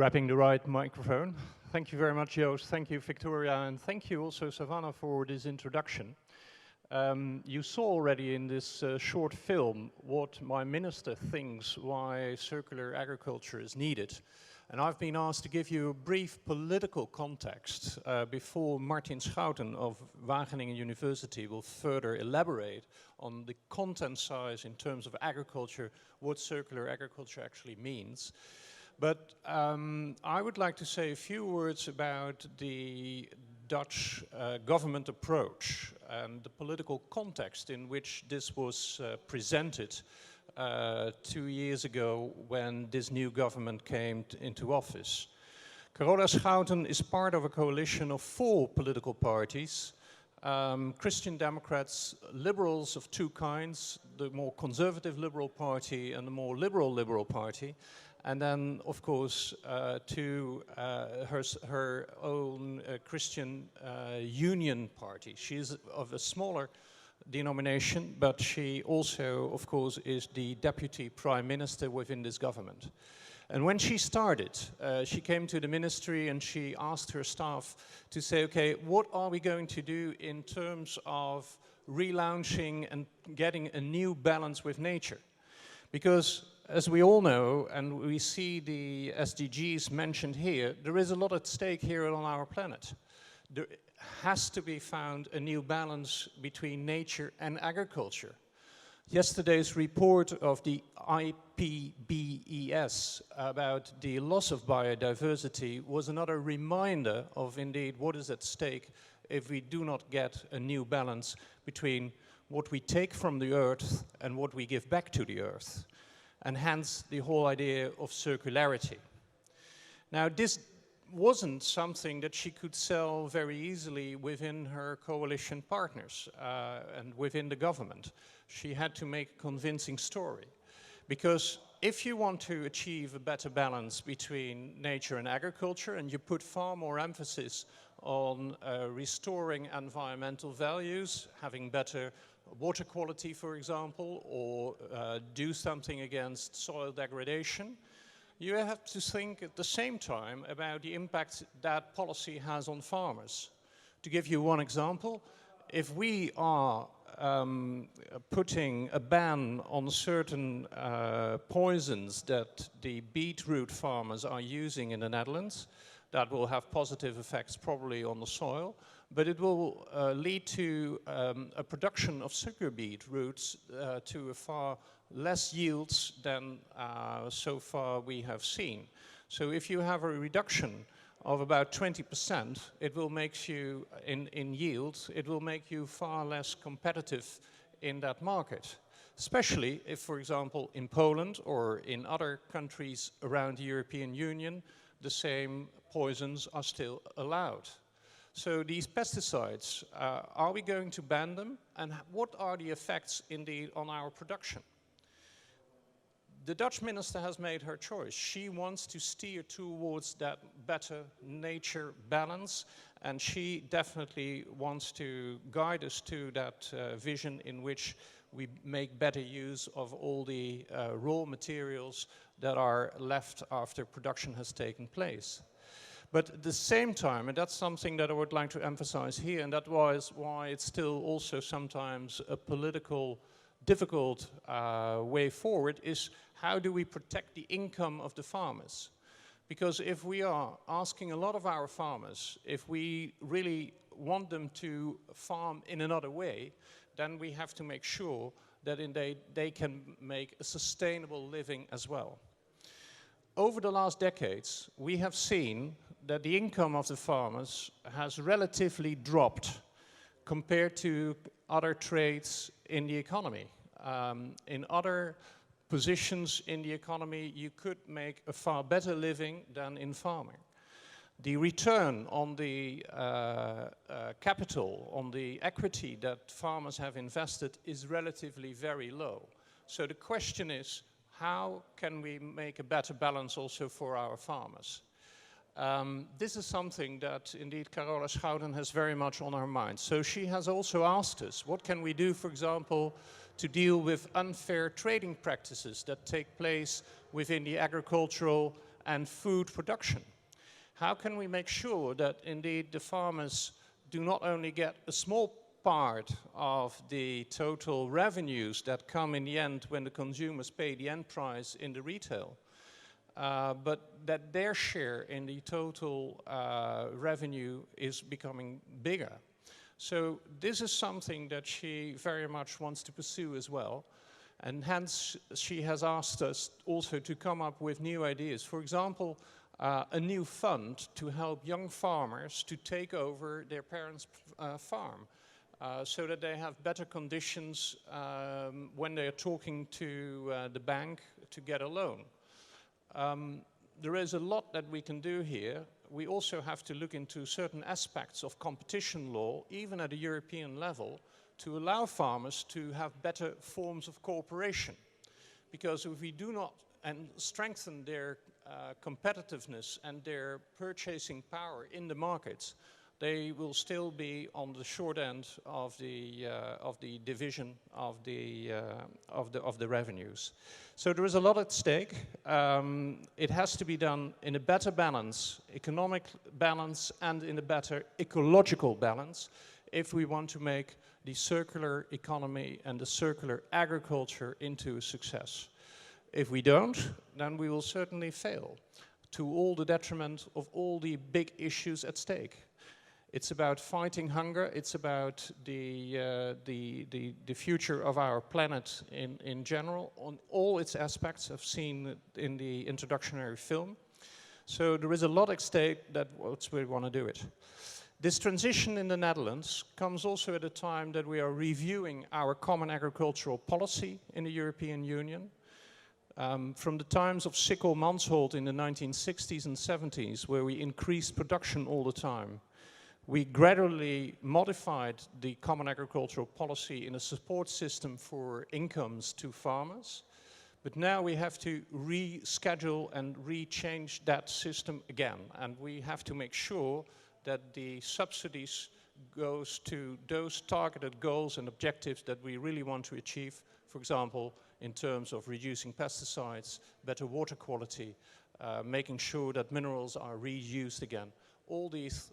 Grabbing the right microphone. Thank you very much, Joost. Thank you, Victoria, and thank you also, Savannah, for this introduction. You saw already in this short film what my minister thinks why circular agriculture is needed. And I've been asked to give you a brief political context before Martin Schouten of Wageningen University will further elaborate on the content size in terms of agriculture, what circular agriculture actually means. But I would like to say a few words about the Dutch government approach and the political context in which this was presented 2 years ago when this new government came into office. Carola Schouten is part of a coalition of 4 political parties, Christian Democrats, liberals of 2 kinds, the more conservative Liberal Party and the more liberal Liberal Party, and then, of course, to her own Christian Union Party. She is of a smaller denomination, but she also, of course, is the Deputy Prime Minister within this government. And when she started, she came to the ministry and she asked her staff to say, okay, what are we going to do in terms of relaunching and getting a new balance with nature? Because as we all know, and we see the SDGs mentioned here, there is a lot at stake here on our planet. There has to be found a new balance between nature and agriculture. Yesterday's report of the IPBES about the loss of biodiversity was another reminder of indeed what is at stake if we do not get a new balance between what we take from the earth and what we give back to the earth. And hence the whole idea of circularity. Now, this wasn't something that she could sell very easily within her coalition partners and within the government. She had to make a convincing story. Because if you want to achieve a better balance between nature and agriculture, and you put far more emphasis on restoring environmental values, having better water quality, for example, or do something against soil degradation, you have to think at the same time about the impact that policy has on farmers. To give you one example, if we are putting a ban on certain poisons that the beetroot farmers are using in the Netherlands, that will have positive effects probably on the soil, but it will lead to a production of sugar beet roots to a far less yields than so far we have seen. So if you have a reduction of about 20%, it will make you, in yield, it will make you far less competitive in that market. Especially if, for example, in Poland or in other countries around the European Union, the same poisons are still allowed. So these pesticides, are we going to ban them? And what are the effects indeed on our production? The Dutch minister has made her choice. She wants to steer towards that better nature balance, and she definitely wants to guide us to that vision in which we make better use of all the raw materials that are left after production has taken place. But at the same time, and that's something that I would like to emphasize here, and that was why it's still also sometimes a political difficult way forward, is how do we protect the income of the farmers? Because if we are asking a lot of our farmers, if we really want them to farm in another way, then we have to make sure that they can make a sustainable living as well. Over the last decades, we have seen that the income of the farmers has relatively dropped compared to other trades in the economy. In other positions in the economy, you could make a far better living than in farming. The return on the capital, on the equity that farmers have invested is relatively very low. So the question is, how can we make a better balance also for our farmers? This is something that indeed Carola Schouten has very much on her mind. So she has also asked us, what can we do, for example, to deal with unfair trading practices that take place within the agricultural and food production. How can we make sure that indeed the farmers do not only get a small part of the total revenues that come in the end when the consumers pay the end price in the retail, but that their share in the total revenue is becoming bigger. So this is something that she very much wants to pursue as well. And hence she has asked us also to come up with new ideas. For example, a new fund to help young farmers to take over their parents' farm. So that they have better conditions when they are talking to the bank to get a loan. There is a lot that we can do here. We also have to look into certain aspects of competition law, even at a European level, to allow farmers to have better forms of cooperation. Because if we do not strengthen their competitiveness and their purchasing power in the markets, they will still be on the short end of the division of the revenues. So there is a lot at stake. It has to be done in a better balance, economic balance, and in a better ecological balance, if we want to make the circular economy and the circular agriculture into a success. If we don't, then we will certainly fail, to all the detriment of all the big issues at stake. It's about fighting hunger. It's about the future of our planet in general, on all its aspects. I've seen in the introductory film. So there is a lot at stake that we want to do it. This transition in the Netherlands comes also at a time that we are reviewing our common agricultural policy in the European Union. From the times of Sikkel-Mansholt in the 1960s and 70s, where we increased production all the time, we gradually modified the common agricultural policy in a support system for incomes to farmers. But now we have to reschedule and rechange that system again. And we have to make sure that the subsidies goes to those targeted goals and objectives that we really want to achieve. For example, in terms of reducing pesticides, better water quality, making sure that minerals are reused again. All these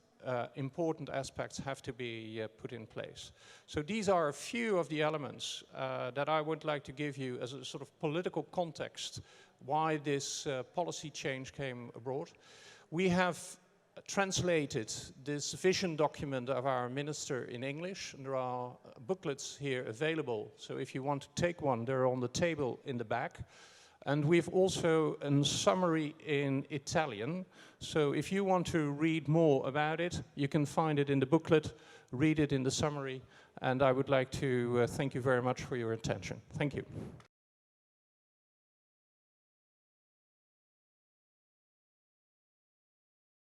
important aspects have to be put in place. So these are a few of the elements that I would like to give you as a sort of political context why this policy change came abroad. We have translated this vision document of our minister in English, and there are booklets here available. So if you want to take one, they're on the table in the back. And we've also a summary in Italian. So if you want to read more about it, you can find it in the booklet, read it in the summary. And I would like to thank you very much for your attention. Thank you.